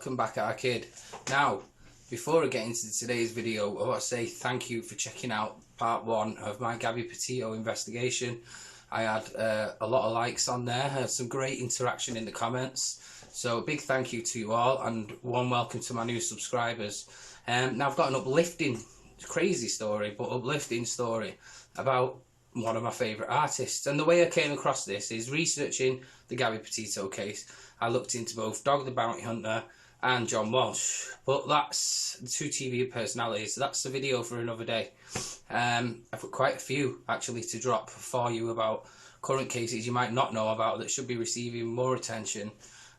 welcome back at our kid. Now, before I get into today's video, I want to say thank you for checking out part 1 of my Gabby Petito investigation. I had a lot of likes on there, had some great interaction in the comments, so a big thank you to you all and warm welcome to my new subscribers. Now I've got an uplifting, crazy story, but uplifting story about one of my favourite artists, and the way I came across this is researching the Gabby Petito case. I looked into both Dog the Bounty Hunter and John Walsh, but that's the 2 TV personalities. That's the video for another day. I've got quite a few actually to drop for you about current cases you might not know about that should be receiving more attention,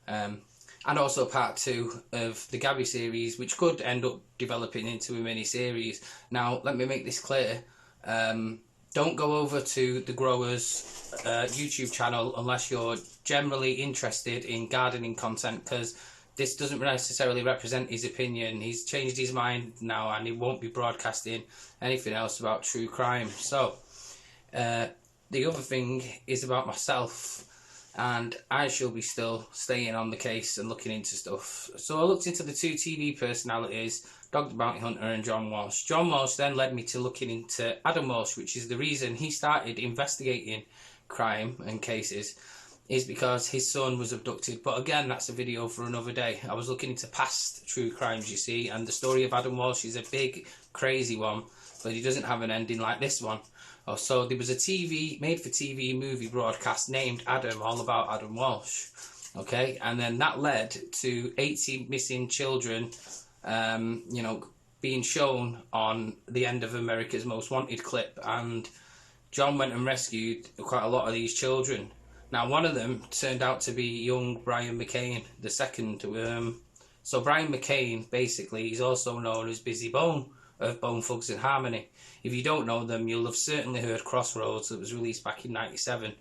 and also part 2 of the Gabby series, which could end up developing into a mini series. Now let me make this clear, don't go over to the Growers YouTube channel unless you're generally interested in gardening content, because this doesn't necessarily represent his opinion. He's changed his mind now and he won't be broadcasting anything else about true crime. So the other thing is about myself, and I shall be still staying on the case and looking into stuff. So I looked into the 2 TV personalities, Dog the Bounty Hunter and John Walsh. John Walsh then led me to looking into Adam Walsh, which is the reason he started investigating crime and cases, is because his son was abducted. But again, that's a video for another day. I was looking into past true crimes, you see, and the story of Adam Walsh is a big, crazy one, but he doesn't have an ending like this one. So there was a made-for-TV movie broadcast named Adam, all about Adam Walsh, okay? And then that led to 80 missing children, you know, being shown on the end of America's Most Wanted clip, and John went and rescued quite a lot of these children. Now, one of them turned out to be young Bryon McCane, the second. So Bryon McCane, basically, he's also known as Bizzy Bone of Bone Thugs and Harmony. If you don't know them, you'll have certainly heard Crossroads, that was released back in '97.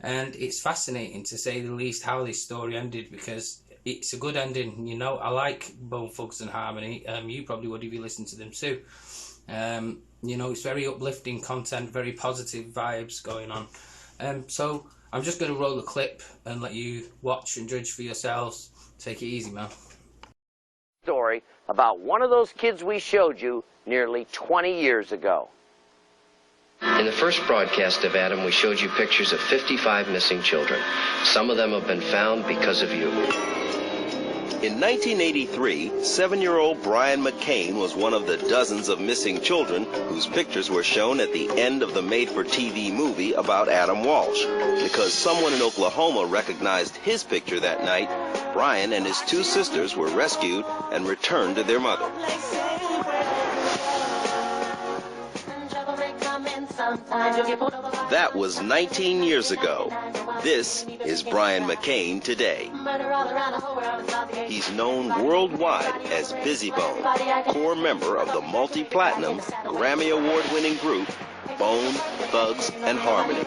And it's fascinating, to say the least, how this story ended, because it's a good ending. You know, I like Bone Thugs and Harmony. You probably would if you listened to them too. You know, it's very uplifting content, very positive vibes going on. So I'm just going to roll the clip and let you watch and judge for yourselves. Take it easy, man. Story about one of those kids we showed you nearly 20 years ago. In the first broadcast of Adam, we showed you pictures of 55 missing children. Some of them have been found because of you. In 1983, 7-year-old Bryon McCane was one of the dozens of missing children whose pictures were shown at the end of the made-for-TV movie about Adam Walsh. Because someone in Oklahoma recognized his picture that night, Bryon and his 2 sisters were rescued and returned to their mother. That was 19 years ago. This is Bryon McCane today. He's known worldwide as Bizzy Bone, core member of the multi-platinum, Grammy Award-winning group Bone, Thugs, and Harmony.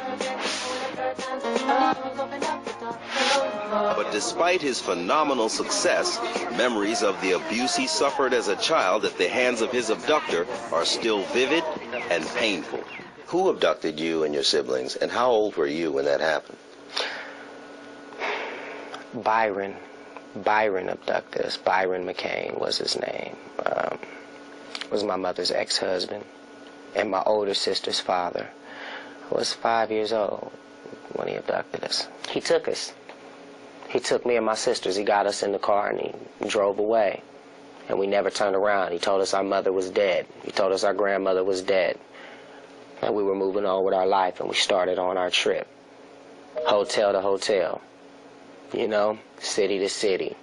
But despite his phenomenal success, memories of the abuse he suffered as a child at the hands of his abductor are still vivid and painful. Who abducted you and your siblings, and how old were you when that happened? Bryon abducted us. Bryon McCane was his name. Was my mother's ex-husband, and my older sister's father. I was 5 years old when he abducted us. He took us. He took me and my sisters. He got us in the car and he drove away, and we never turned around. He told us our mother was dead. He told us our grandmother was dead. And we were moving on with our life, and we started on our trip. Hotel to hotel, you know, city to city,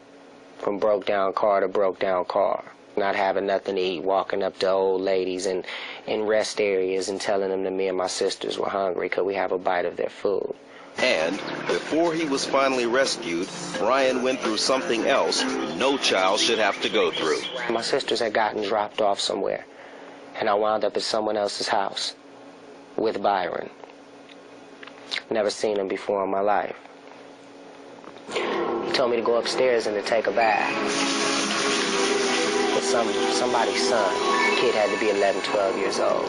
from broke down car to broke down car. Not having nothing to eat, walking up to old ladies in rest areas and telling them that me and my sisters were hungry, could we have a bite of their food. And before he was finally rescued, Bryon went through something else no child should have to go through. My sisters had gotten dropped off somewhere, and I wound up at someone else's house with Bryon. Never seen him before in my life. He told me to go upstairs and to take a bath. With somebody's son. The kid had to be 11, 12 years old.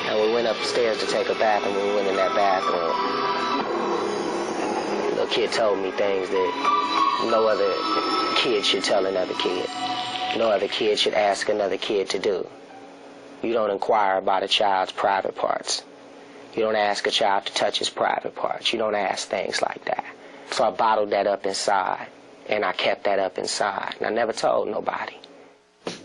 And we went upstairs to take a bath, and when we went in that bathroom, little kid told me things that no other kid should tell another kid. No other kid should ask another kid to do. You don't inquire about a child's private parts. You don't ask a child to touch his private parts. You don't ask things like that. So I bottled that up inside, and I kept that up inside, and I never told nobody.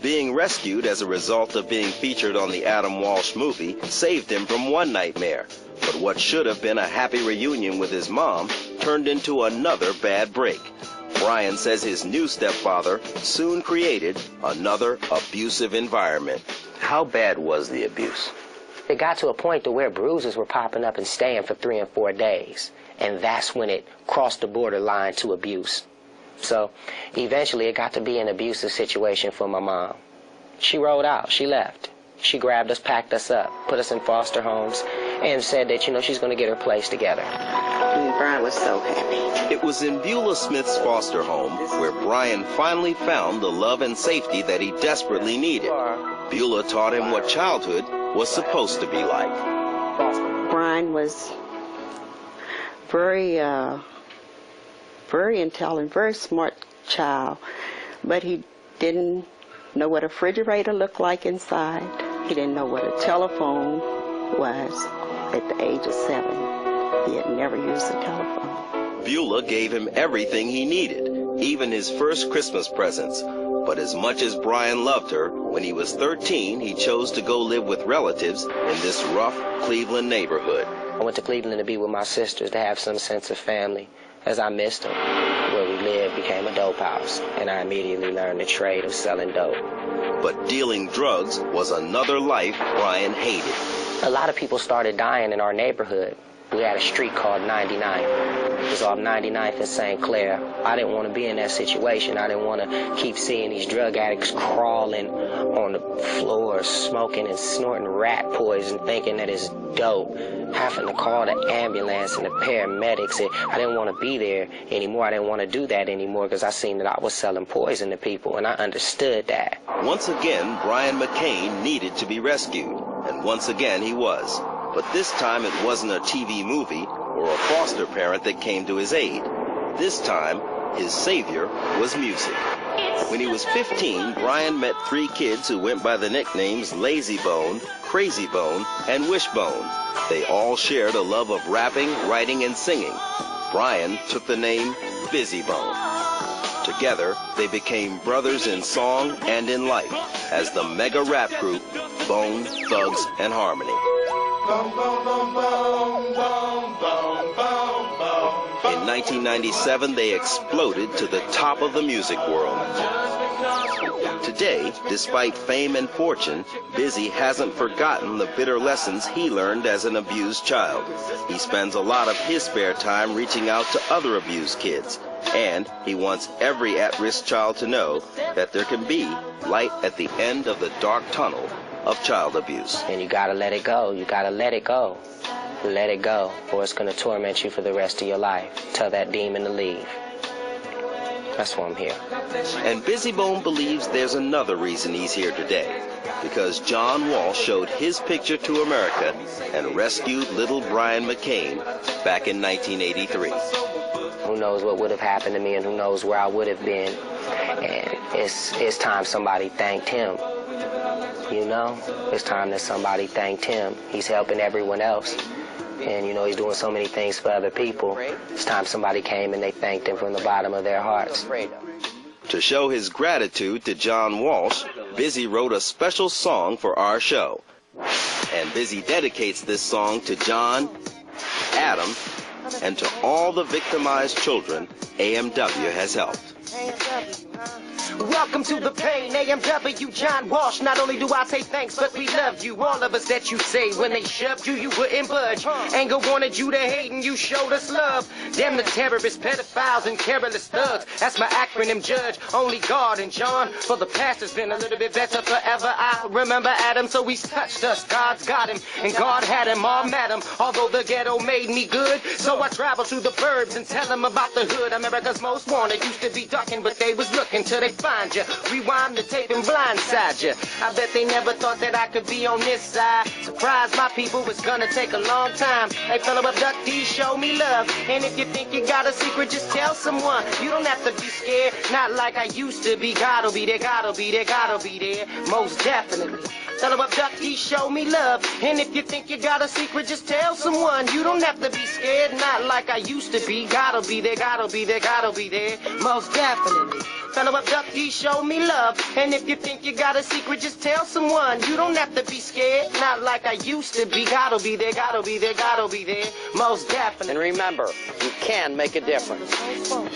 Being rescued as a result of being featured on the Adam Walsh movie saved him from one nightmare. But what should have been a happy reunion with his mom turned into another bad break. Bryon says his new stepfather soon created another abusive environment. How bad was the abuse? It got to a point to where bruises were popping up and staying for 3 and 4 days. And that's when it crossed the borderline to abuse. So eventually it got to be an abusive situation for my mom. She rolled out. She left. She grabbed us, packed us up, put us in foster homes, and said that, she's going to get her place together. Bryon was so happy. It was in Beulah Smith's foster home where Bryon finally found the love and safety that he desperately needed. Beulah taught him what childhood was supposed to be like. Bryon was very intelligent, very smart child, but he didn't know what a refrigerator looked like inside. He didn't know what a telephone was at the age of 7. He had never used a telephone. Beulah gave him everything he needed, even his first Christmas presents. But as much as Bryon loved her, when he was 13, he chose to go live with relatives in this rough Cleveland neighborhood. I went to Cleveland to be with my sisters, to have some sense of family, as I missed them. Where we lived became a dope house, and I immediately learned the trade of selling dope. But dealing drugs was another life Bryon hated. A lot of people started dying in our neighborhood. We had a street called 99th. It was off 99th in St. Clair. I didn't want to be in that situation. I didn't want to keep seeing these drug addicts crawling on the floor, smoking and snorting rat poison, thinking that it's dope, having to call the ambulance and the paramedics. I didn't want to be there anymore. I didn't want to do that anymore because I seen that I was selling poison to people, and I understood that. Once again, Bryon McCane needed to be rescued, and once again he was. But this time it wasn't a TV movie or a foster parent that came to his aid. This time, his savior was music. When he was 15, Bryon met 3 kids who went by the nicknames Lazy Bone, Krayzie Bone, and Wishbone. They all shared a love of rapping, writing, and singing. Bryon took the name Bizzy Bone. Together, they became brothers in song and in life as the mega rap group Bone, Thugs, and Harmony. In 1997, they exploded to the top of the music world. Today, despite fame and fortune, Bizzy hasn't forgotten the bitter lessons he learned as an abused child. He spends a lot of his spare time reaching out to other abused kids, and he wants every at-risk child to know that there can be light at the end of the dark tunnel of child abuse. And you gotta let it go. You gotta let it go. Let it go, or it's gonna torment you for the rest of your life. Tell that demon to leave. That's why I'm here. And Bizzy Bone believes there's another reason he's here today. Because John Walsh showed his picture to America and rescued little Bryon McCane back in 1983. Who knows what would have happened to me, and who knows where I would have been. And it's time somebody thanked him. You know, it's time that somebody thanked him. He's helping everyone else. And, he's doing so many things for other people. It's time somebody came and they thanked him from the bottom of their hearts. To show his gratitude to John Walsh, Bizzy wrote a special song for our show. And Bizzy dedicates this song to John, Adam, and to all the victimized children AMW has helped. Welcome to the pain, AMW, John Walsh. Not only do I say thanks, but we love you. All of us that you say when they shoved you, you wouldn't budge. Anger wanted you to hate and you showed us love. Damn the terrorists, pedophiles, and careless thugs. That's my acronym, Judge, only God and John. For the past has been a little bit better forever. I remember Adam, so he's touched us. God's got him, and God had him all mad him. Although the ghetto made me good, so I travel to the burbs and tell them about the hood. America's most wanted used to be ducking, but they was looking till they find you. Rewind the tape and blindside you. I bet they never thought that I could be on this side. Surprise my people, it's gonna take a long time. Hey fellow abductees, show me love. And if you think you got a secret, just tell someone. You don't have to be scared, not like I used to be. God'll be there, God'll be there, God'll be there. Most definitely. Fellow abductees, show me love. And if you think you got a secret, just tell someone. You don't have to be scared, not like I used to be. God'll be there, God'll be there, God'll be there. Most definitely. Fellow abductees, show me love. And if you think you got a secret, just tell someone. You don't have to be scared, not like I used to be. God'll be there, God'll be there, God'll be there. Most definitely. And remember, you can make a difference. Hands up.